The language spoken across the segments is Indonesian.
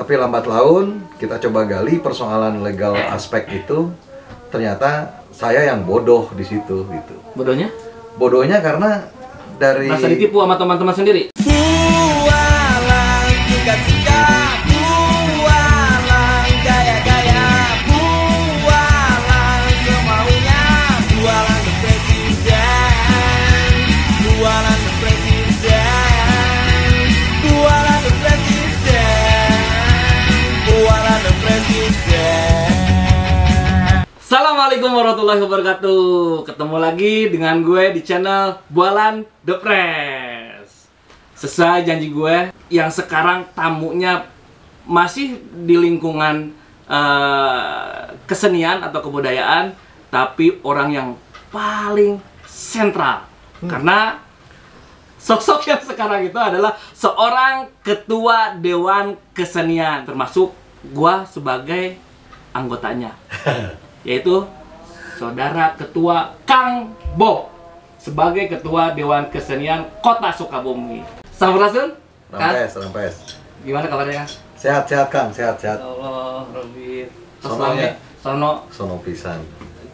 Tapi lambat laun kita coba gali persoalan legal aspek itu, ternyata saya yang bodoh di situ gitu. Bodohnya? Bodohnya karena dari Merasa ditipu sama teman-teman sendiri. Bualan suka-suka, bualan gaya-gaya, bualan semaunya, bualan the presiden, bualan the presiden, bualan the presiden, bualan the presiden. Assalamualaikum warahmatullahi wabarakatuh. Ketemu lagi dengan gue di channel Bualan The Press. Sesuai janji gue, yang sekarang tamunya masih di lingkungan kesenian atau kebudayaan, tapi orang yang paling sentral. Karena sosok yang sekarang itu adalah seorang ketua Dewan Kesenian, termasuk gue sebagai anggotanya. Yaitu Saudara Ketua Kang Bob sebagai Ketua Dewan Kesenian Kota Sukabumi. Sampurasun, Kang. Rampes. Gimana kabarnya, Kang? Sehat Kang, sehat. Ya Allah, Robi. Sononya. Sono Pisan.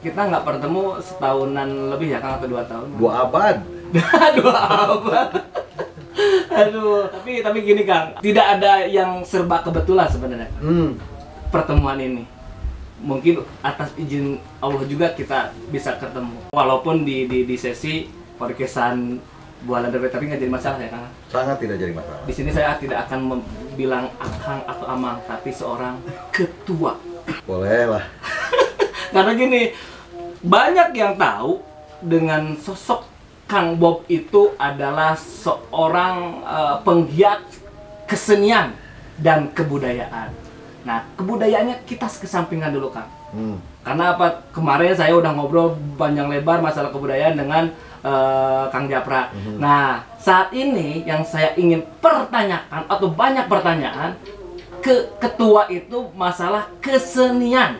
kita nggak bertemu setahunan lebih ya, Kang, atau 2 tahun? 2 abad. 2 abad. Aduh, tapi gini, Kang, tidak ada yang serba kebetulan sebenarnya. Pertemuan ini mungkin atas izin Allah juga kita bisa ketemu, walaupun di sesi podcastan Bualan The Press, tapi nggak jadi masalah ya, Kang? Sangat tidak jadi masalah. Di sini saya tidak akan bilang akang atau amang, tapi seorang ketua. Boleh lah. Karena gini, banyak yang tahu dengan sosok Kang Bob itu adalah seorang penggiat kesenian dan kebudayaan. Nah, kebudayaannya kita kesampingan dulu, Kang. Karena apa? Kemarin saya udah ngobrol panjang lebar masalah kebudayaan dengan Kang Japra. Nah, saat ini yang saya ingin pertanyakan atau banyak pertanyaan ke ketua itu masalah kesenian.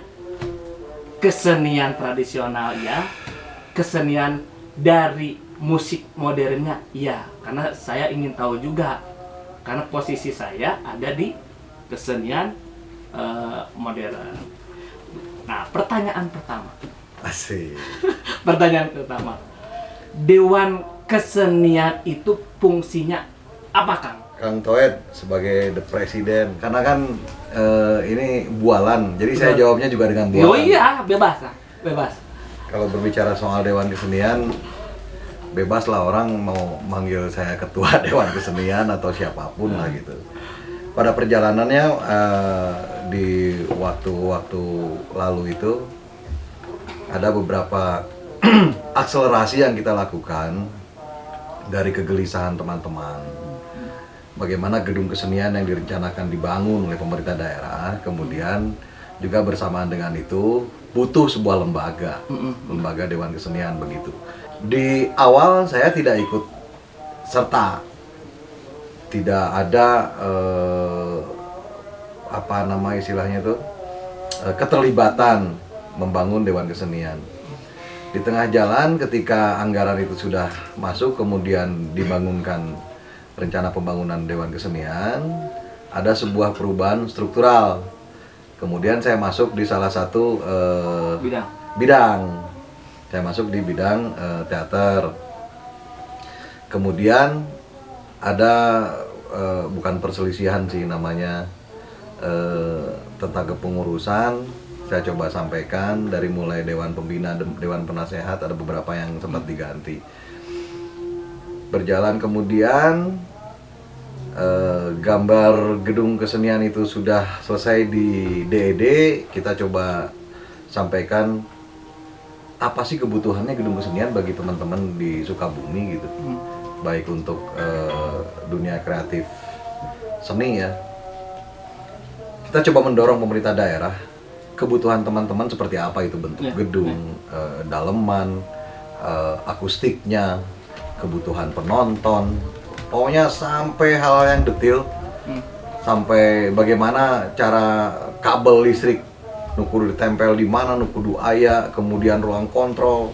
Kesenian tradisional ya, kesenian dari musik modernnya ya. Karena saya ingin tahu juga, karena posisi saya ada di kesenian modern. Nah, pertanyaan pertama. Asik. Pertanyaan pertama. Dewan Kesenian itu fungsinya apa, Kang? Kang Toed sebagai the presiden, karena kan ini bualan, jadi saya jawabnya juga dengan bualan. Oh iya, bebas lah, bebas. Kalau berbicara soal Dewan Kesenian, bebas lah orang mau manggil saya ketua Dewan Kesenian atau siapapun lah gitu. Pada perjalanannya di waktu-waktu lalu itu ada beberapa akselerasi yang kita lakukan dari kegelisahan teman-teman. Bagaimana gedung kesenian yang direncanakan dibangun oleh pemerintah daerah, kemudian juga bersamaan dengan itu butuh sebuah lembaga Dewan Kesenian begitu. Di awal saya tidak ikut serta, tidak ada apa nama istilahnya itu keterlibatan membangun Dewan Kesenian. Di tengah jalan ketika anggaran itu sudah masuk, kemudian dibangunkan rencana pembangunan Dewan Kesenian, ada sebuah perubahan struktural. Kemudian saya masuk di salah satu bidang. Saya masuk di bidang teater. Kemudian ada bukan perselisihan sih namanya, tentang kepengurusan. Saya coba sampaikan dari mulai Dewan Pembina, Dewan Penasehat, ada beberapa yang sempat diganti. Berjalan kemudian gambar gedung kesenian itu sudah selesai di DED, kita coba sampaikan apa sih kebutuhannya gedung kesenian bagi teman-teman di Sukabumi gitu. Baik untuk dunia kreatif seni ya. Kita coba mendorong pemerintah daerah, kebutuhan teman-teman seperti apa itu bentuk gedung, daleman, akustiknya, kebutuhan penonton, pokoknya sampai hal yang detail, sampai bagaimana cara kabel listrik nukudu ditempel di mana, nukudu aya, kemudian ruang kontrol.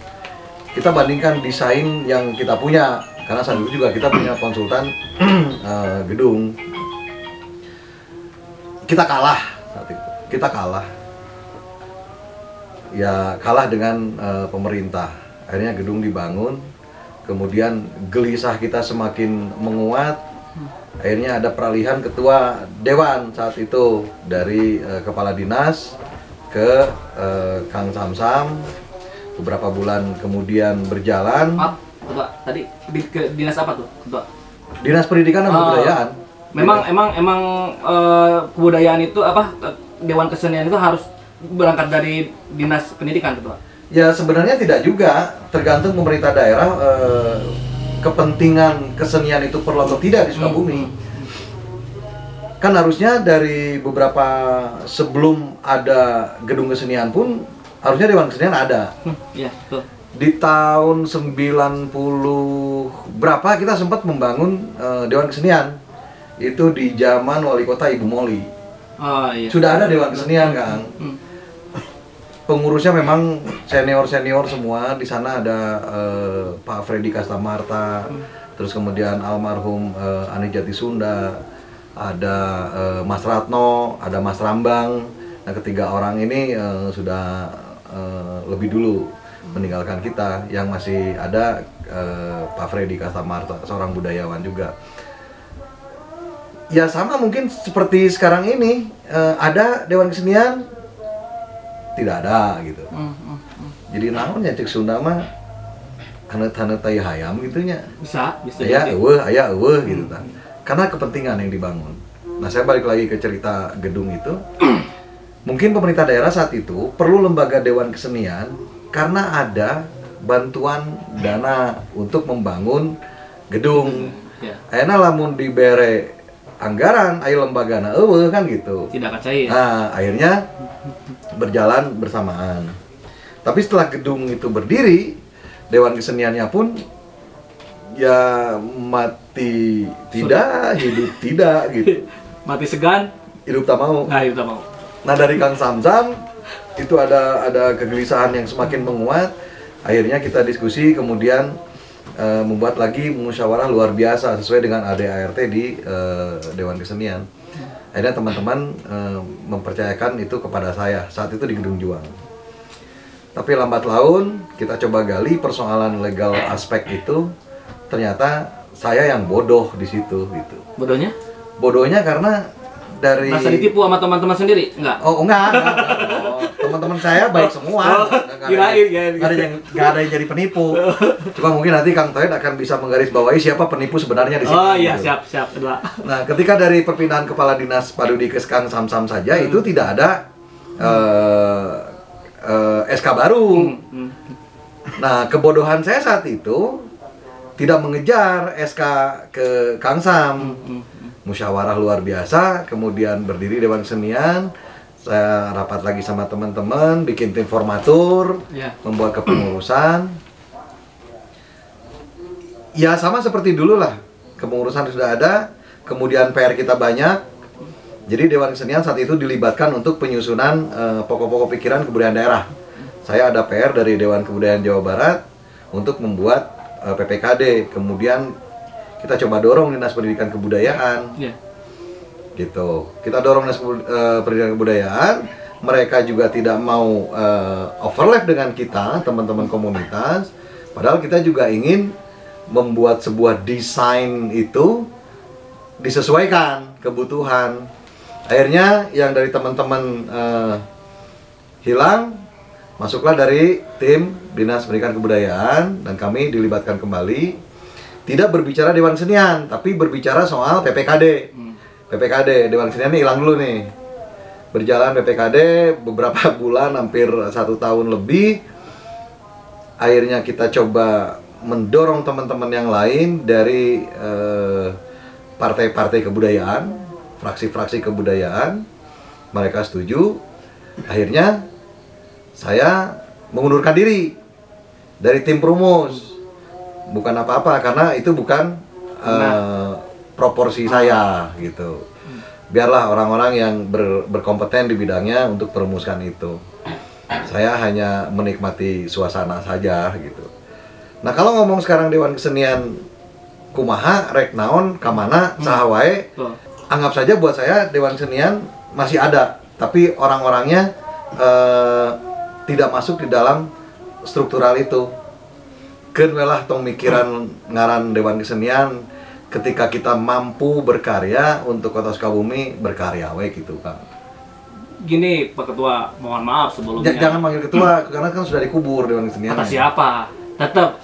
Kita bandingkan desain yang kita punya, karena saat itu juga kita punya konsultan gedung. kita kalah saat itu. Kita kalah. Ya kalah dengan pemerintah. Akhirnya gedung dibangun. Kemudian gelisah kita semakin menguat. Akhirnya ada peralihan ketua dewan saat itu dari kepala dinas ke Kang Samsam. Beberapa bulan kemudian berjalan. Maaf, Ketua, tadi ke dinas apa tuh, Ketua? Dinas Pendidikan dan Kebudayaan. Emang kebudayaan itu apa, Dewan Kesenian itu harus berangkat dari Dinas Pendidikan, Ketua? Ya sebenarnya tidak juga, tergantung pemerintah daerah kepentingan kesenian itu perlu atau tidak di Sukabumi. Kan harusnya dari beberapa sebelum ada gedung kesenian pun harusnya Dewan Kesenian ada. Iya, betul. Di tahun 90 berapa kita sempat membangun Dewan Kesenian. Itu di zaman Wali Kota Ibu Moli. Oh iya. Sudah ada Dewan Kesenian, Kang. Pengurusnya memang senior-senior semua. Di sana ada Pak Freddy Kastamarta, terus kemudian almarhum Ani Jati Sunda, ada Mas Ratno, ada Mas Rambang. Nah, ketiga orang ini sudah lebih dulu meninggalkan kita. Yang masih ada Pak Freddy Kastamarta, seorang budayawan juga. Ya sama mungkin seperti sekarang ini, ada Dewan Kesenian, tidak ada gitu. Jadi naonnya cek Sunda mah hanet-hanet tai hayam gitunya. Bisa Ya jadi. aya eueuh gitu kan. Karena kepentingan yang dibangun. Nah, saya balik lagi ke cerita gedung itu. Mungkin pemerintah daerah saat itu perlu lembaga Dewan Kesenian karena ada bantuan dana untuk membangun gedung. Ya. Ayeuna lamun dibere anggaran aya lembagana eueuh kan gitu. Tidak akan cair. Nah, akhirnya berjalan bersamaan. Tapi setelah gedung itu berdiri, Dewan Keseniannya pun ya mati tidak, hidup tidak gitu. Mati segan, Hidup tak mau. nah itu mau. Nah, dari Kang Samsam itu ada kegelisahan yang semakin menguat. Akhirnya kita diskusi, kemudian membuat lagi musyawarah luar biasa sesuai dengan ADART di Dewan Kesenian. Akhirnya teman-teman mempercayakan itu kepada saya saat itu di Gedung Juang. Tapi lambat laun kita coba gali persoalan legal aspek itu, ternyata saya yang bodoh di situ gitu. Bodohnya? Bodohnya karena dari Merasa ditipu sama teman-teman sendiri? Enggak? Oh enggak. Oh, teman-teman saya baik semua. Kirain. Nggak ada yang jadi penipu. Cuma mungkin nanti Kang Toid akan bisa menggarisbawahi siapa penipu sebenarnya di sini. Oh iya, gitu. siap, kedua. Nah, ketika dari perpindahan Kepala Dinas Padudi ke Kang Samsam saja itu tidak ada SK baru. Nah, kebodohan saya saat itu tidak mengejar SK ke Kang Sam. Musyawarah luar biasa, kemudian berdiri Dewan Kesenian. Saya rapat lagi sama teman-teman, bikin tim formatur, Ya. membuat kepengurusan. Ya sama seperti dulu lah, kepengurusan sudah ada, kemudian PR kita banyak. Jadi Dewan Kesenian saat itu dilibatkan untuk penyusunan pokok-pokok pikiran kebudayaan daerah. Saya ada PR dari Dewan Kebudayaan Jawa Barat untuk membuat PPKD. Kemudian kita coba dorong Dinas Pendidikan Kebudayaan. Iya. Gitu. Kita dorong Dinas Pendidikan Kebudayaan. Mereka juga tidak mau overlap dengan kita, teman-teman komunitas. Padahal kita juga ingin membuat sebuah desain itu disesuaikan kebutuhan. Akhirnya yang dari teman-teman hilang, masuklah dari tim Dinas Pendidikan Kebudayaan dan kami dilibatkan kembali. Tidak berbicara Dewan Kesenian, tapi berbicara soal PPKD. PPKD, Dewan Kesenian ini hilang dulu nih. Berjalan PPKD beberapa bulan, hampir 1 tahun lebih. Akhirnya kita coba mendorong teman-teman yang lain dari partai-partai kebudayaan, fraksi-fraksi kebudayaan. Mereka setuju. Akhirnya saya mengundurkan diri dari tim Prumus. Bukan apa-apa, karena itu bukan proporsi saya gitu. Biarlah orang-orang yang berkompeten di bidangnya untuk merumuskan itu. Saya hanya menikmati suasana saja gitu. Nah, kalau ngomong sekarang Dewan Kesenian kumaha, rek naon, kamana, saha wae, anggap saja buat saya Dewan Kesenian masih ada, tapi orang-orangnya tidak masuk di dalam struktural itu. Keun we lah tong mikiran ngaran Dewan Kesenian ketika kita mampu berkarya untuk Kota Sukabumi, berkarya we gitu Kang. Gini Pak Ketua, mohon maaf sebelumnya. Jangan manggil ketua karena kan sudah dikubur Dewan Kesenian. Kata siapa? Tetap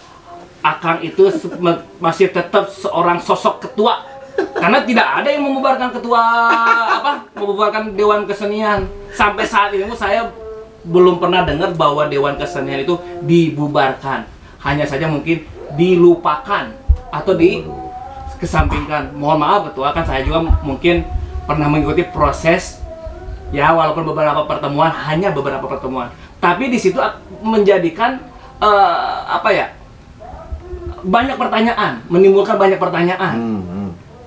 Akang itu masih tetap seorang sosok ketua. Karena tidak ada yang membubarkan ketua membubarkan Dewan Kesenian. Sampai saat ini saya belum pernah dengar bahwa Dewan Kesenian itu dibubarkan. Hanya saja mungkin dilupakan atau dikesampingkan. Mohon maaf Ketua, kan saya juga mungkin pernah mengikuti proses ya, walaupun beberapa pertemuan, hanya beberapa pertemuan. Tapi di situ menjadikan banyak pertanyaan, menimbulkan banyak pertanyaan.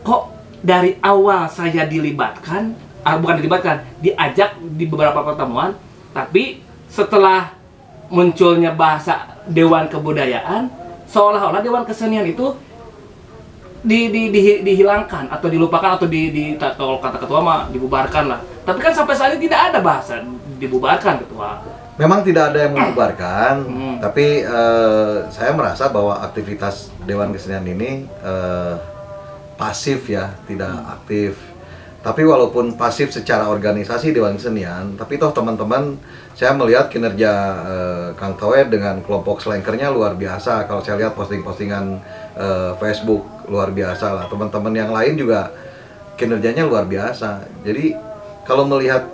Kok dari awal saya dilibatkan, bukan dilibatkan, diajak di beberapa pertemuan, tapi setelah munculnya bahasa Dewan Kebudayaan, seolah-olah Dewan Kesenian itu dihilangkan atau dilupakan atau kalau kata ketua mah dibubarkan lah. Tapi kan sampai saat ini tidak ada bahasa dibubarkan Ketua. Memang tidak ada yang membubarkan, tapi saya merasa bahwa aktivitas Dewan Kesenian ini pasif ya, tidak aktif. Tapi walaupun pasif secara organisasi Dewan Kesenian, tapi toh teman-teman, saya melihat kinerja Kang Toed dengan kelompok selengkernya luar biasa. Kalau saya lihat posting-postingan Facebook luar biasa lah. Teman-teman yang lain juga kinerjanya luar biasa. Jadi kalau melihat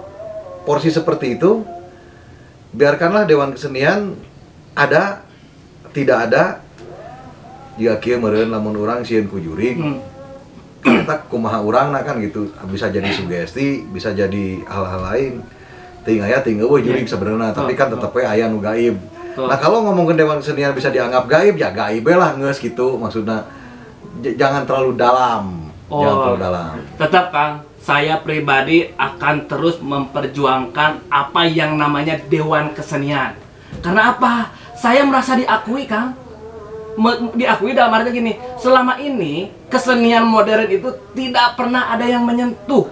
porsi seperti itu, biarkanlah Dewan Kesenian ada, tidak ada. Jika kieu meureun lamun urang sieun ku jurig. Kita kumaha urang kan gitu, bisa jadi sugesti, bisa jadi hal-hal lain. Ting aya ting eueuh jurig sebenarnya, tapi kan tetep we aya nu gaib. Nah, kalau ngomongin Dewan Kesenian bisa dianggap gaib, ya gaib lah geus gitu maksudnya. Jangan terlalu dalam. Jangan terlalu dalam. Tetap Kang, saya pribadi akan terus memperjuangkan apa yang namanya Dewan Kesenian. Karena apa? Saya merasa diakui Kang. Diakui dalam arti gini, selama ini kesenian modern itu tidak pernah ada yang menyentuh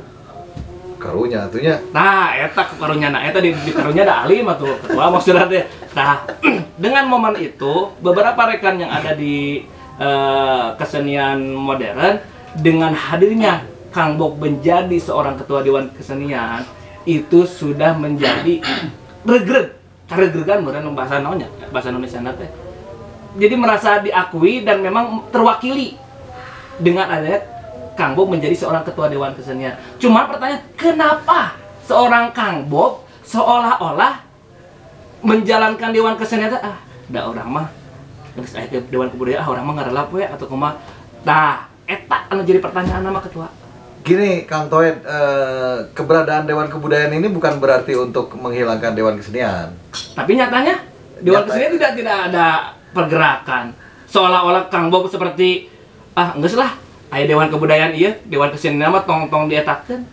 Karunya atunya. Nah, eta karunya di karunya ada alim atuh ketua maksudnya teh. Nah, dengan momen itu beberapa rekan yang ada di kesenian modern dengan hadirnya Kang Bob menjadi seorang ketua Dewan Kesenian itu sudah menjadi regregan meureun bahasa naonnya, bahasa Indonesia teh. Jadi merasa diakui dan memang terwakili dengan adanya Kang Bob menjadi seorang ketua Dewan Kesenian. Cuma pertanyaan, kenapa seorang Kang Bob seolah-olah menjalankan Dewan Kesenian? Da orang mah Dewan Kebudayaan, orang mah ngarelap we atau kumaha. Nah, eta anu jadi pertanyaan nama ketua. Gini Kang Toed, keberadaan Dewan Kebudayaan ini bukan berarti untuk menghilangkan Dewan Kesenian. Tapi nyatanya Dewan Kesenian tidak ada pergerakan. Seolah-olah Kang Bob seperti geus lah, aya Dewan Kebudayaan ieu, Dewan Kesenian mah tong dietakeun.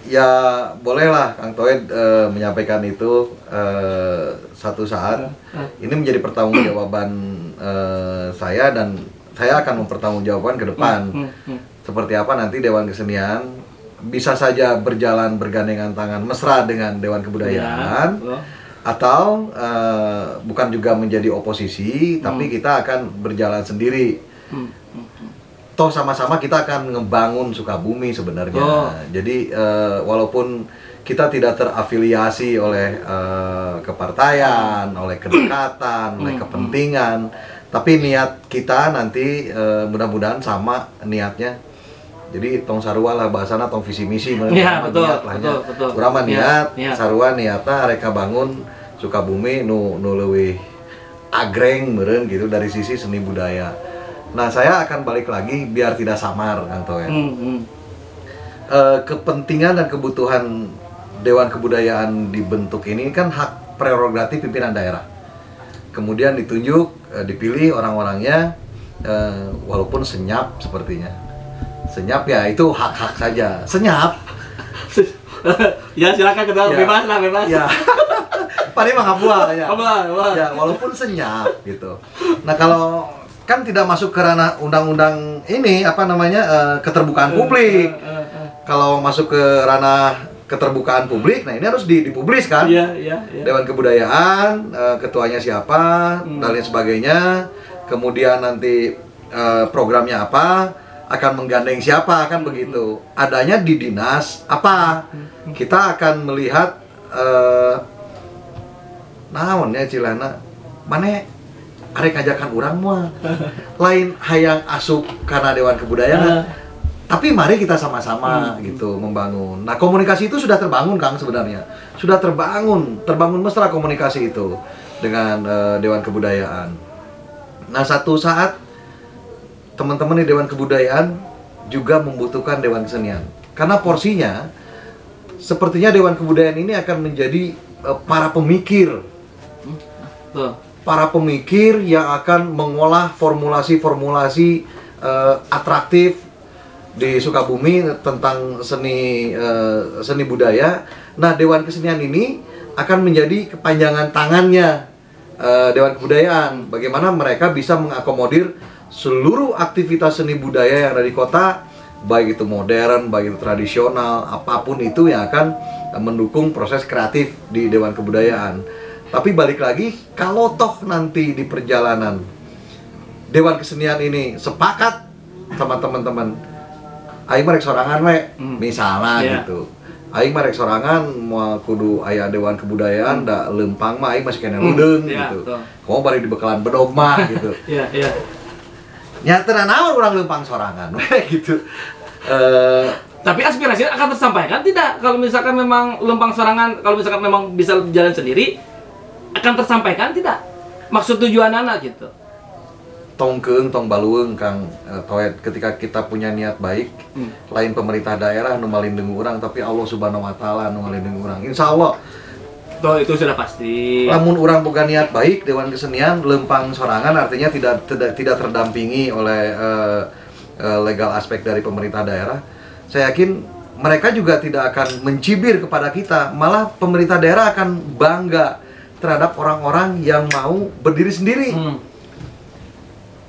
Ya bolehlah Kang Toed menyampaikan itu satu saat. Ini menjadi pertanggungjawaban saya dan saya akan mempertanggungjawabkan ke depan. Seperti apa nanti Dewan Kesenian bisa saja berjalan bergandengan tangan mesra dengan Dewan Kebudayaan. Atau bukan juga menjadi oposisi, tapi kita akan berjalan sendiri. Toh sama-sama kita akan ngebangun Sukabumi sebenarnya. Jadi walaupun kita tidak terafiliasi oleh kepartaian, oleh kedekatan, oleh kepentingan, tapi niat kita nanti mudah-mudahan sama niatnya. Jadi tong sarua lah bahasana tong visi misi ya, niat lahnya. Urang mah niat, sarua niatna reka bangun Sukabumi nu leuwih agreng meureun gitu dari sisi seni budaya. Nah, saya akan balik lagi biar tidak samar Kang Toed. Kepentingan dan kebutuhan Dewan Kebudayaan dibentuk ini kan hak prerogatif pimpinan daerah. Kemudian ditunjuk, dipilih orang-orangnya, walaupun senyap sepertinya. Senyap ya itu hak-hak saja. Senyap. Ya silakan ketua, ya. Bebas. Ya. Paling mah kabual ya. Kabual. Ya, walaupun senyap gitu. Nah, kalau kan tidak masuk ke ranah undang-undang ini keterbukaan publik. Kalau masuk ke ranah keterbukaan publik. Nah, ini harus dipublis kan. Iya. Dewan Kebudayaan, ketuanya siapa, dan lain sebagainya. Kemudian nanti programnya apa, akan menggandeng siapa, kan begitu. Adanya di dinas apa. Kita akan melihat naonnya cilana mana arek ajakan urang mah lain hayang asup karena Dewan Kebudayaan. Tapi mari kita sama-sama gitu membangun. Nah, komunikasi itu sudah terbangun, Kang, sebenarnya. Sudah terbangun mesra komunikasi itu dengan Dewan Kebudayaan. Nah, satu saat teman-teman di Dewan Kebudayaan juga membutuhkan Dewan Kesenian. Karena porsinya sepertinya Dewan Kebudayaan ini akan menjadi para pemikir. Para pemikir yang akan mengolah formulasi-formulasi atraktif di Sukabumi tentang seni budaya. Nah, Dewan Kesenian ini akan menjadi kepanjangan tangannya Dewan Kebudayaan. Bagaimana mereka bisa mengakomodir seluruh aktivitas seni budaya yang ada di kota, baik itu modern, baik itu tradisional, apapun itu yang akan mendukung proses kreatif di Dewan Kebudayaan. Tapi balik lagi, kalau toh nanti di perjalanan Dewan Kesenian ini sepakat sama teman-teman, aing mah rek sorangan we, misalnya gitu. Aing mah rek sorangan mau kudu aya Dewan Kebudayaan da lempang mah aing masih kena ludeung gitu. Komo bari di bekalan bedog mah gitu. Iya. Nya teu naon urang lempang sorangan we gitu. Tapi aspirasi akan tersampaikan tidak kalau misalkan memang lempang sorangan, kalau misalkan memang bisa jalan sendiri, akan tersampaikan tidak maksud tujuan anak gitu. Tong keung, tong balueung, Kang Toet, ketika kita punya niat baik, lain pemerintah daerah nu malindungi urang, tapi Allah Subhanahu wa taala nu malindungi urang. Insyaallah. Toh itu sudah pasti. Lamun urang boga niat baik, Dewan Kesenian lempang sorangan artinya tidak terdampingi oleh legal aspek dari pemerintah daerah. Saya yakin mereka juga tidak akan mencibir kepada kita, malah pemerintah daerah akan bangga terhadap orang-orang yang mau berdiri sendiri.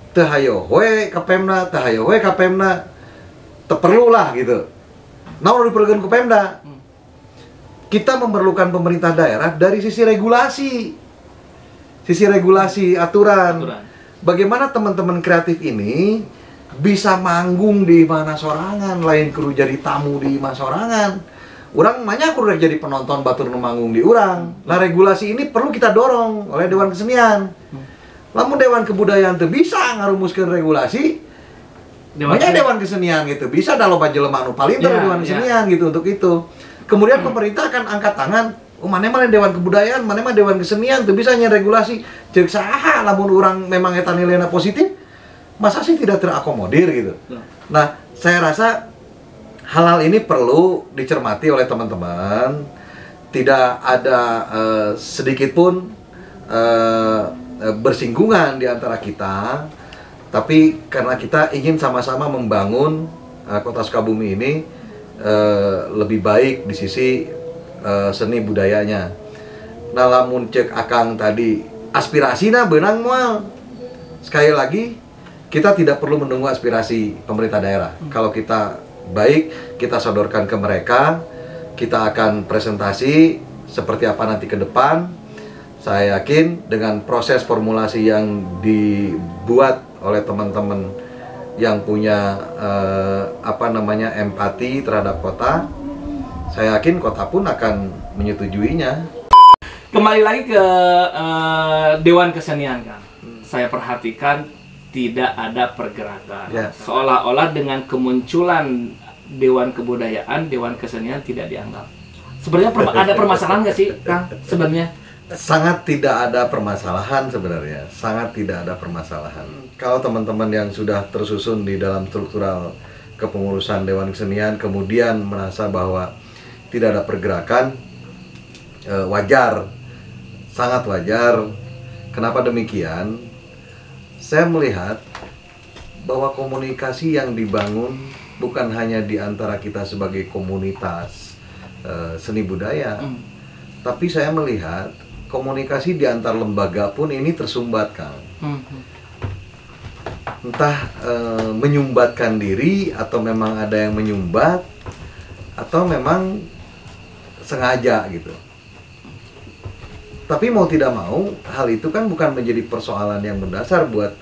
Teu hayo we ka Pemda, teu hayo we ka Pemda. Teu perlu lah gitu. Naon diperlukeun ku Pemda? Kita memerlukan pemerintah daerah dari sisi regulasi. Sisi regulasi, aturan. Bagaimana teman-teman kreatif ini bisa manggung di mana sorangan, lain kudu jadi tamu di mana sorangan. Urang banyak kudu jadi penonton batur nu manggung di urang. Nah, regulasi ini perlu kita dorong oleh Dewan Kesenian. Lamun Dewan Kebudayaan teu bisa ngarumuskeun regulasi, Dewan Kesenian gitu. Bisa da loba jelema anu palinter Dewan Kesenian gitu untuk itu. Kemudian pemerintah akan angkat tangan, maneh mah Dewan Kebudayaan, maneh mah Dewan Kesenian teu bisa nya regulasi. Ceuk saha lamun urang memang eta nilainya positif, masa sih tidak terakomodir gitu. Nah, saya rasa hal-hal ini perlu dicermati oleh teman-teman. Tidak ada sedikit pun bersinggungan di antara kita, tapi karena kita ingin sama-sama membangun kota Sukabumi ini lebih baik di sisi seni budayanya. Nah, lamun cek Akang tadi aspirasina beunang moal. Sekali lagi, kita tidak perlu menunggu aspirasi pemerintah daerah. Kalau kita baik, kita sodorkan ke mereka, kita akan presentasi seperti apa nanti ke depan. Saya yakin dengan proses formulasi yang dibuat oleh teman-teman yang punya empati terhadap kota, saya yakin kota pun akan menyetujuinya. Kembali lagi ke Dewan Kesenian, Kang. Saya perhatikan tidak ada pergerakan. Seolah-olah dengan kemunculan Dewan Kebudayaan, Dewan Kesenian tidak dianggap. Sebenarnya ada permasalahan nggak sih, Kang? Sebenarnya sangat tidak ada permasalahan sebenarnya. Sangat tidak ada permasalahan. Kalau teman-teman yang sudah tersusun di dalam struktural kepengurusan Dewan Kesenian kemudian merasa bahwa tidak ada pergerakan, wajar. Sangat wajar. Kenapa demikian? Saya melihat bahwa komunikasi yang dibangun bukan hanya di antara kita sebagai komunitas seni budaya, tapi saya melihat komunikasi di antar lembaga pun ini tersumbat, Kang. Entah menyumbatkan diri atau memang ada yang menyumbat, atau memang sengaja gitu. Tapi mau tidak mau, hal itu kan bukan menjadi persoalan yang mendasar buat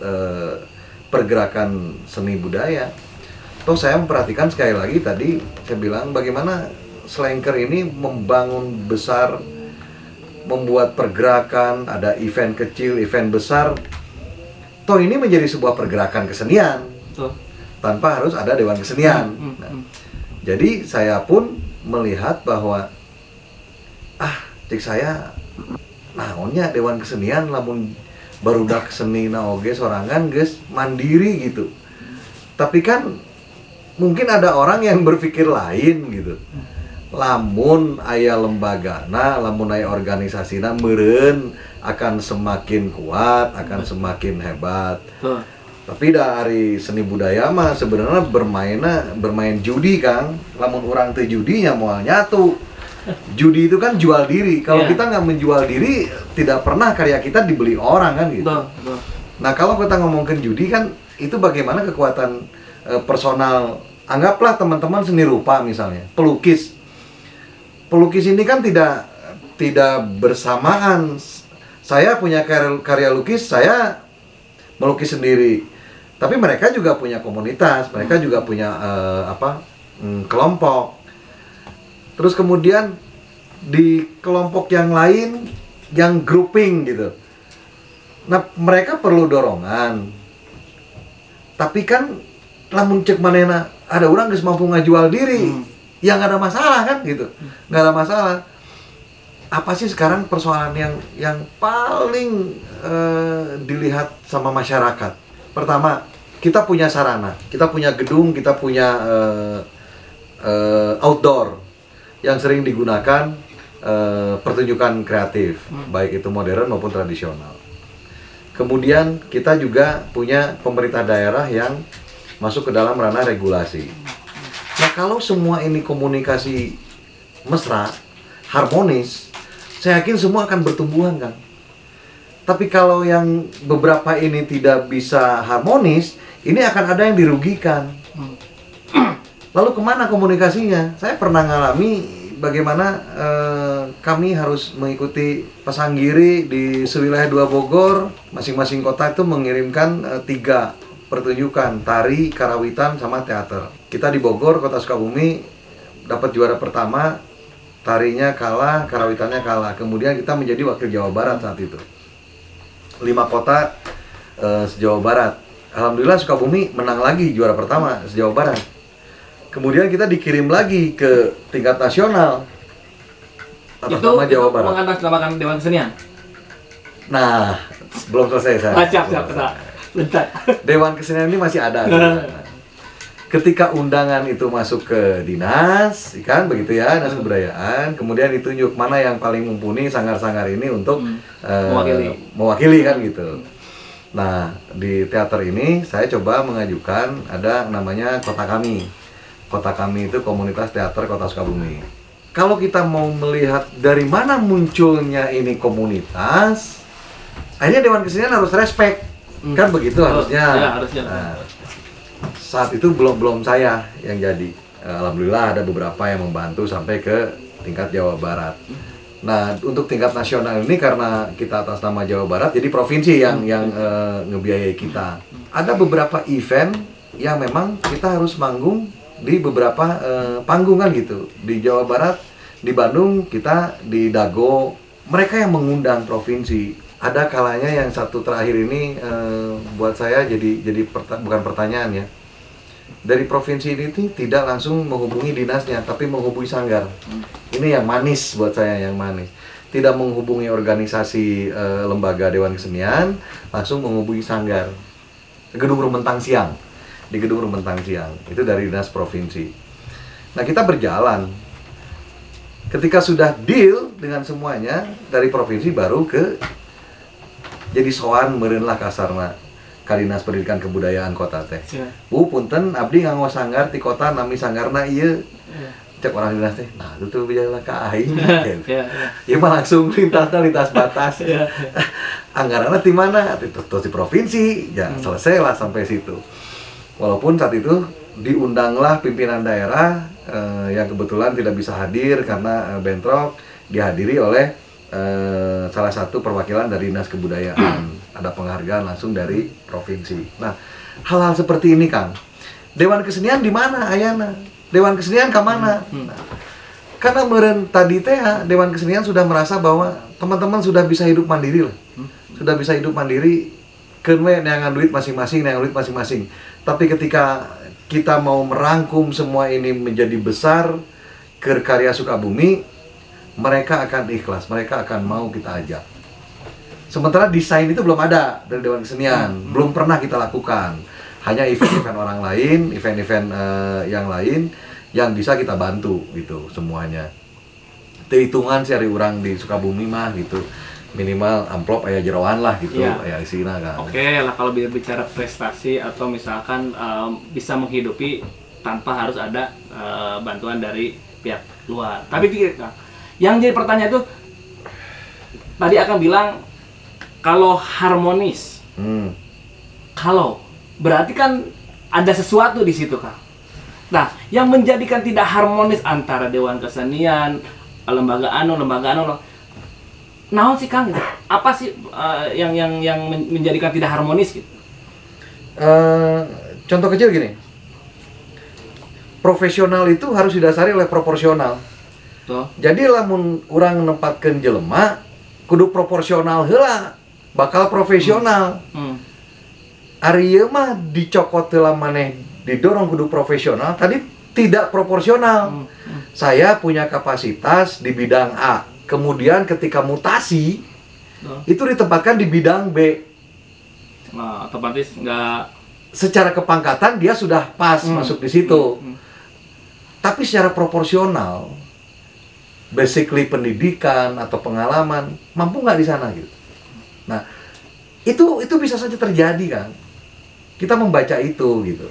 pergerakan seni budaya. Toh saya memperhatikan sekali lagi tadi, saya bilang bagaimana Slanker ini membangun besar, membuat pergerakan, ada event kecil, event besar. Toh ini menjadi sebuah pergerakan kesenian, tanpa harus ada dewan kesenian. Nah, jadi saya pun melihat bahwa, cik saya, naonnya dewan kesenian lamun barudak seni naoge sorangan guys mandiri gitu. Tapi kan mungkin ada orang yang berpikir lain gitu. Lamun aya lembagana, lamun aya organisasina meureun akan semakin kuat, akan semakin hebat. Tapi dari seni budaya mah sebenarnya bermain judi, Kang. Lamun orang teu judinya moal nyatu. Judi itu kan jual diri. Kalau kita nggak menjual diri, tidak pernah karya kita dibeli orang kan gitu. Nah kalau kita ngomongin judi kan, itu bagaimana kekuatan personal. Anggaplah teman-teman seni rupa misalnya, pelukis. Pelukis ini kan tidak bersamaan. Saya punya karya lukis, saya melukis sendiri. Tapi mereka juga punya komunitas, mereka juga punya kelompok. Terus kemudian di kelompok yang lain, yang grouping gitu. Nah mereka perlu dorongan. Tapi kan lamun cek manena ada orang geus mampu ngajual diri, ya nggak ada masalah kan gitu, nggak ada masalah. Apa sih sekarang persoalan yang paling dilihat sama masyarakat? Pertama, kita punya sarana, kita punya gedung, kita punya outdoor yang sering digunakan pertunjukan kreatif, baik itu modern maupun tradisional. Kemudian kita juga punya pemerintah daerah yang masuk ke dalam ranah regulasi. Nah kalau semua ini komunikasi mesra, harmonis, saya yakin semua akan bertumbuhan, Kang. Tapi kalau yang beberapa ini tidak bisa harmonis, ini akan ada yang dirugikan. Lalu kemana komunikasinya? Saya pernah ngalami bagaimana kami harus mengikuti pasanggiri di sewilayah 2 Bogor. Masing-masing kota itu mengirimkan 3 pertunjukan, tari, karawitan, sama teater. Kita di Bogor, kota Sukabumi, dapat juara pertama, tarinya kalah, karawitannya kalah. Kemudian kita menjadi wakil Jawa Barat saat itu. 5 kota se-Jawa Barat. Alhamdulillah Sukabumi menang lagi juara pertama se-Jawa Barat. Kemudian kita dikirim lagi ke tingkat nasional atas nama Jawa Barat. Itu mengatasnamakan Dewan Kesenian? Nah, belum selesai saya. Bentar. Dewan Kesenian ini masih ada. Ketika undangan itu masuk ke dinas, kan begitu ya, dinas kebudayaan, kemudian ditunjuk mana yang paling mumpuni sanggar-sanggar ini untuk mewakili kan gitu. Nah, di teater ini saya coba mengajukan ada namanya Kota Kami. Kota Kami itu komunitas teater Kota Sukabumi. Kalau kita mau melihat dari mana munculnya ini komunitas, akhirnya Dewan Kesenian harus respect. Kan begitu harusnya. Ya, harusnya. Nah, saat itu belum saya yang jadi. Alhamdulillah ada beberapa yang membantu sampai ke tingkat Jawa Barat. Nah, untuk tingkat nasional ini karena kita atas nama Jawa Barat, jadi provinsi yang ngebiayai kita. Ada beberapa event yang memang kita harus manggung di beberapa panggungan gitu. Di Jawa Barat, di Bandung, kita di Dago. Mereka yang mengundang provinsi. Ada kalanya yang satu terakhir ini buat saya jadi bukan pertanyaan ya. Dari provinsi ini tidak langsung menghubungi dinasnya, tapi menghubungi sanggar. Ini yang manis buat saya, yang manis. Tidak menghubungi organisasi lembaga Dewan Kesenian, langsung menghubungi sanggar. Gedung Rumentang Siang. Di Gedung Rumentang Siang. Itu dari dinas provinsi. Nah, kita berjalan. Ketika sudah deal dengan semuanya, dari provinsi baru ke jadi soan meureun lah kasarna ka Dinas Pendidikan Kebudayaan kota teh. Bu punten abdi nganggo sanggar ti kota nami sanggarna ieu. Cek orang dinas teh. Nah, itu tuh bijalah ka aing. Ya mah langsung lintas batas. Anggaranna ti mana? Itu di provinsi. Ya selesai lah sampai situ. Walaupun saat itu diundanglah pimpinan daerah yang kebetulan tidak bisa hadir karena bentrok dihadiri oleh salah satu perwakilan dari Dinas Kebudayaan. Ada penghargaan langsung dari provinsi. Nah, hal-hal seperti ini Kang, Dewan Kesenian di mana ayana? Dewan Kesenian ke mana? Nah, karena meren tadi teh Dewan Kesenian sudah merasa bahwa teman-teman sudah bisa hidup mandiri lah. Sudah bisa hidup mandiri, kenwe neangan duit masing-masing, neangan duit masing-masing. Tapi ketika kita mau merangkum semua ini menjadi besar ke karya Sukabumi, mereka akan ikhlas, mereka akan mau kita ajak. Sementara desain itu belum ada dari Dewan Kesenian, belum pernah kita lakukan. Hanya event-event orang lain, event-event yang lain yang bisa kita bantu gitu semuanya. Hitungan sehari orang di Sukabumi mah gitu, minimal amplop aya jeroan lah gitu, aya isina kan. Oke lah kalau bicara prestasi atau misalkan bisa menghidupi tanpa harus ada bantuan dari pihak luar. Tapi yang jadi pertanyaan itu tadi akan bilang kalau harmonis, kalau berarti kan ada sesuatu di situ Kang. Nah, yang menjadikan tidak harmonis antara Dewan Kesenian, lembaga anu, naon sih Kang? Apa sih yang menjadikan tidak harmonis gitu? Contoh kecil gini, profesional itu harus didasari oleh proporsional. Jadi lamun orang nempatkeun jelema kudu proporsional heula, bakal profesional. Ari ieu mah dicokot heula maneh didorong kudu profesional, tadi tidak proporsional. Saya punya kapasitas di bidang A, kemudian ketika mutasi itu ditempatkan di bidang B. Nah, otomatis nggak secara kepangkatan dia sudah pas masuk di situ. Tapi secara proporsional, basically pendidikan atau pengalaman mampu nggak di sana gitu. Nah, itu bisa saja terjadi kan. Kita membaca itu gitu.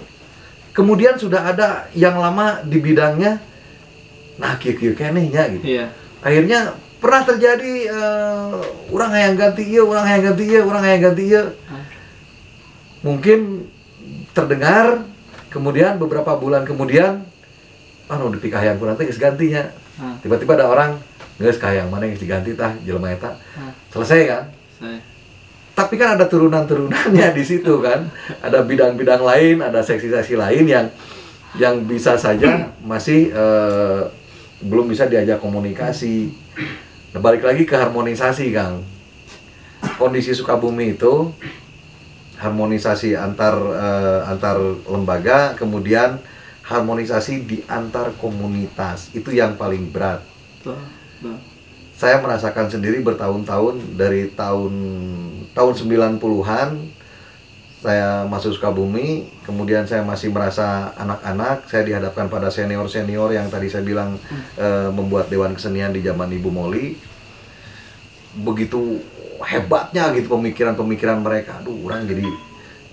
Kemudian sudah ada yang lama di bidangnya, nah kieu kenehnya gitu. Iya. Akhirnya pernah terjadi orang hayang ganti ieu, orang hayang ganti ieu, orang hayang ganti ieu. Mungkin terdengar, kemudian beberapa bulan kemudian anu di pikah yang kurang teh geus gantinya. Tiba-tiba ada orang geus kahayang mana yang diganti tah jelema eta. Selesai kan? Tapi kan ada turunan-turunannya di situ kan. Ada bidang-bidang lain, ada seksi-seksi lain yang bisa saja masih belum bisa diajak komunikasi. Nah, balik lagi ke harmonisasi Kang. Kondisi Sukabumi itu harmonisasi antar lembaga, kemudian harmonisasi di antar komunitas. Itu yang paling berat. Saya merasakan sendiri bertahun-tahun, dari tahun 90-an saya masuk Sukabumi, kemudian saya masih merasa anak-anak, saya dihadapkan pada senior-senior yang tadi saya bilang membuat Dewan Kesenian di zaman Ibu Moli. Begitu hebatnya gitu pemikiran-pemikiran mereka. Aduh, orang jadi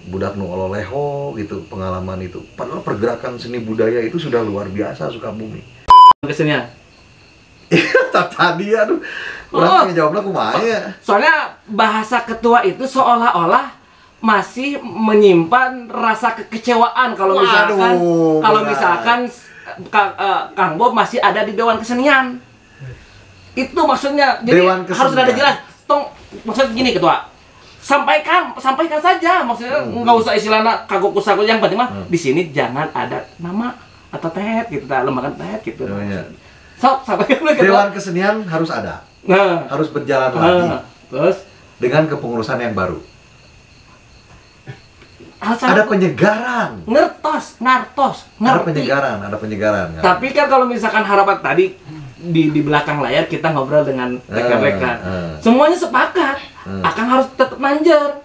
budak nu ololeho gitu, pengalaman itu. Padahal pergerakan seni budaya itu sudah luar biasa Sukabumi. Kesenian. Tadi aduh, orang ngejawabnya kumaha ya. Soalnya bahasa ketua itu seolah-olah masih menyimpan rasa kekecewaan kalau misalkan Kang Bob masih ada di Dewan Kesenian. Itu maksudnya. Jadi harus ada jelas. Maksudnya gini ketua. Sampaikan saja, maksudnya nggak usah istilahnya kagok-kusagok, yang penting mah di sini jangan ada nama atau tet gitu, lembaga tet gitu. Sok sampaikan dulu. Dewan Kesenian harus ada, harus berjalan lagi, terus dengan kepengurusan yang baru. Ada penyegaran, ada penyegaran. Kan? Tapi kan kalau misalkan harapan tadi di belakang layar kita ngobrol dengan rekan-rekan, semuanya sepakat akan harus tetap manjer,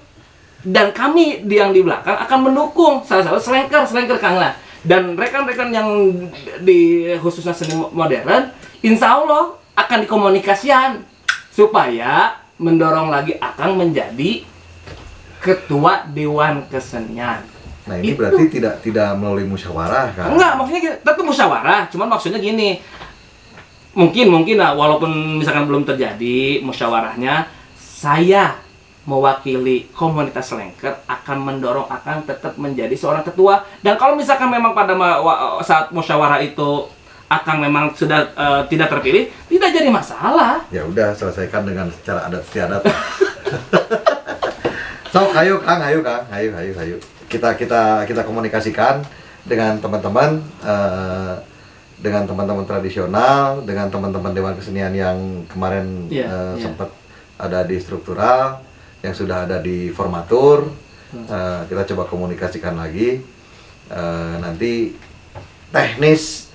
dan kami yang di belakang akan mendukung salah satu selengker Kang lah. Dan rekan-rekan yang di khususnya seni modern, insya Allah akan dikomunikasikan supaya mendorong lagi akan menjadi ketua Dewan Kesenian. Nah ini berarti tidak melalui musyawarah kan? Enggak, maksudnya tetap musyawarah, cuman maksudnya gini, mungkin lah walaupun misalkan belum terjadi musyawarahnya, saya mewakili komunitas selengker akan mendorong akan tetap menjadi seorang ketua. Dan kalau misalkan memang pada saat musyawarah itu Akang memang sudah tidak terpilih, tidak jadi masalah. Ya udah, selesaikan dengan secara adat istiadat. So, ayo Kang, ayo. Kita komunikasikan dengan teman-teman tradisional, dengan teman-teman Dewan Kesenian yang kemarin sempat ada di struktural, yang sudah ada di formatur. Kita coba komunikasikan lagi. Nanti teknis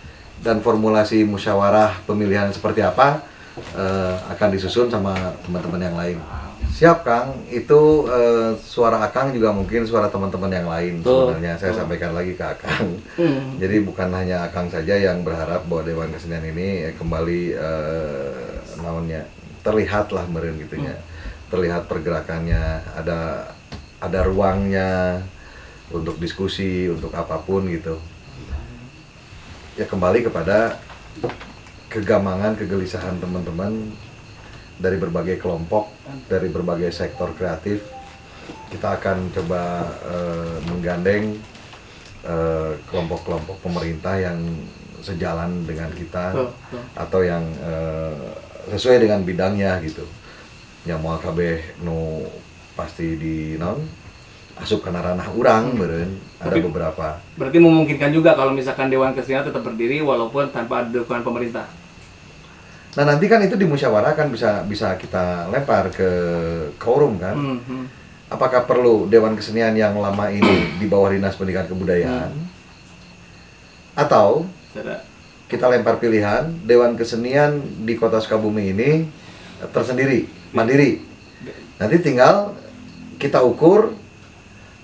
dan formulasi musyawarah pemilihan seperti apa akan disusun sama teman-teman yang lain. Siap Kang, itu suara Akang juga mungkin suara teman-teman yang lain sebenarnya. Saya sampaikan lagi ke Akang. Jadi bukan hanya Akang saja yang berharap bahwa Dewan Kesenian ini kembali terlihat lah meren gitunya. Terlihat pergerakannya, ada ruangnya untuk diskusi, untuk apapun gitu. Ya kembali kepada kegamangan, kegelisahan teman-teman dari berbagai kelompok, dari berbagai sektor kreatif. Kita akan coba menggandeng kelompok-kelompok pemerintah yang sejalan dengan kita atau yang sesuai dengan bidangnya gitu. Yang mau kabeh nu pasti di asup karena ranah urang meureun ada beberapa. Berarti memungkinkan juga kalau misalkan Dewan Kesenian tetap berdiri walaupun tanpa ada dukungan pemerintah. Nah nanti kan itu dimusyawarahkan, bisa kita lempar ke quorum kan. Apakah perlu Dewan Kesenian yang lama ini di bawah Dinas Pendidikan Kebudayaan atau kita lempar pilihan Dewan Kesenian di Kota Sukabumi ini tersendiri, mandiri. Nanti tinggal kita ukur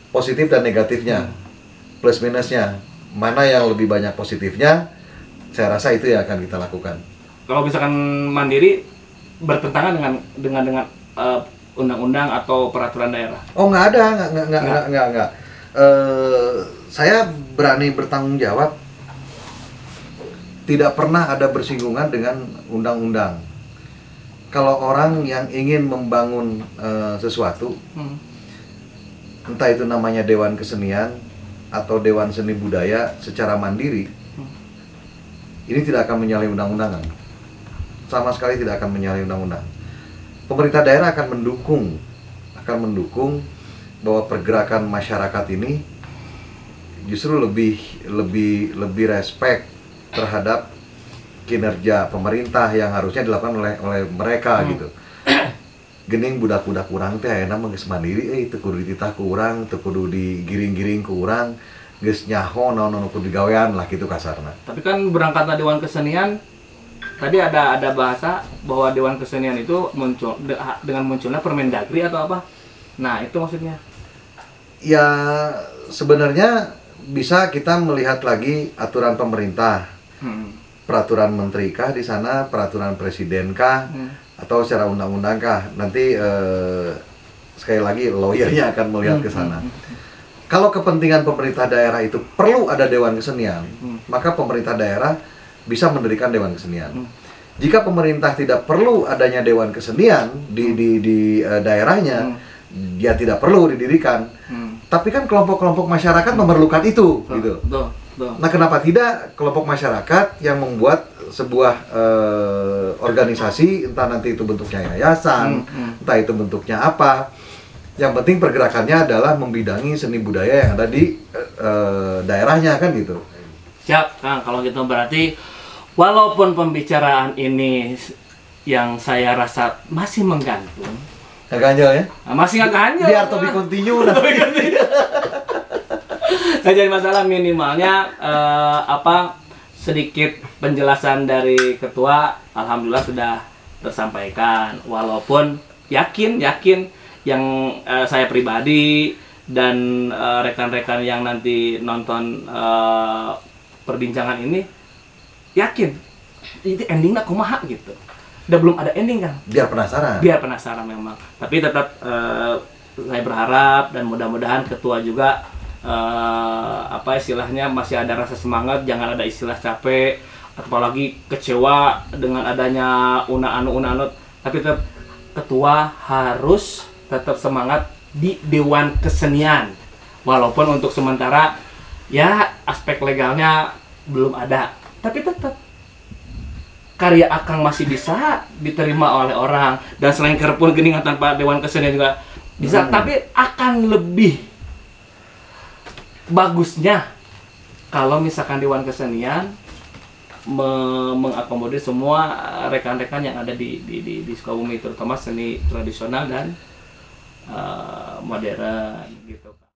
positif dan negatifnya, plus minusnya, mana yang lebih banyak positifnya. Saya rasa itu yang akan kita lakukan. Kalau misalkan mandiri bertentangan dengan undang-undang atau peraturan daerah? Oh nggak ada, nggak. Saya berani bertanggung jawab. Tidak pernah ada bersinggungan dengan undang-undang. Kalau orang yang ingin membangun sesuatu, entah itu namanya Dewan Kesenian atau Dewan Seni Budaya secara mandiri, ini tidak akan menyalahi undang-undangan. Sama sekali tidak akan menyalahi undang-undang. Pemerintah daerah akan mendukung bahwa pergerakan masyarakat ini justru lebih respect terhadap kinerja pemerintah yang harusnya dilakukan oleh mereka gitu. Gening budak-budak kurang teh ayeuna mah geus mandiri teu kudu dititah ku urang, teu kudu digiring-giring ku urang, geus nyaho naon kudu digawean lah gitu kasarna. Tapi kan berangkatnya Dewan Kesenian tadi ada bahasa bahwa Dewan Kesenian itu muncul dengan munculnya Permendagri atau apa? Nah, itu maksudnya. Ya sebenarnya bisa kita melihat lagi aturan pemerintah. Peraturan menteri kah di sana, peraturan presiden kah? Atau secara undang-undang kah? Nanti sekali lagi lawyernya akan melihat ke sana. Kalau kepentingan pemerintah daerah itu perlu ada Dewan Kesenian, maka pemerintah daerah bisa mendirikan Dewan Kesenian. Jika pemerintah tidak perlu adanya Dewan Kesenian di daerahnya, dia tidak perlu didirikan. Tapi kan kelompok-kelompok masyarakat memerlukan itu, gitu. Nah, kenapa tidak kelompok masyarakat yang membuat sebuah organisasi, entah nanti itu bentuknya yayasan, entah itu bentuknya apa. Yang penting pergerakannya adalah membidangi seni budaya yang ada di daerahnya kan gitu. Siap, Kang. Kalau gitu berarti walaupun pembicaraan ini yang saya rasa masih menggantung. Nggak ganjel ya? Masih nggak ganjel. Biar to be continue. Nah, jadi masalah minimalnya sedikit penjelasan dari ketua, alhamdulillah sudah tersampaikan. Walaupun yakin yang saya pribadi dan rekan-rekan yang nanti nonton perbincangan ini yakin itu endingnya kumaha gitu. Udah belum ada ending kan? Biar penasaran memang. Tapi tetap saya berharap dan mudah-mudahan ketua juga istilahnya masih ada rasa semangat, jangan ada istilah capek apalagi kecewa dengan adanya una-anu, tapi tetap ketua harus tetap semangat di Dewan Kesenian walaupun untuk sementara ya aspek legalnya belum ada, tapi tetap karya Akang masih bisa diterima oleh orang, dan selain Kerpun Geningan tanpa Dewan Kesenian juga bisa, tapi akan lebih bagusnya kalau misalkan Dewan Kesenian mengakomodir semua rekan-rekan yang ada di Sukabumi, terutama seni tradisional dan modern gitu.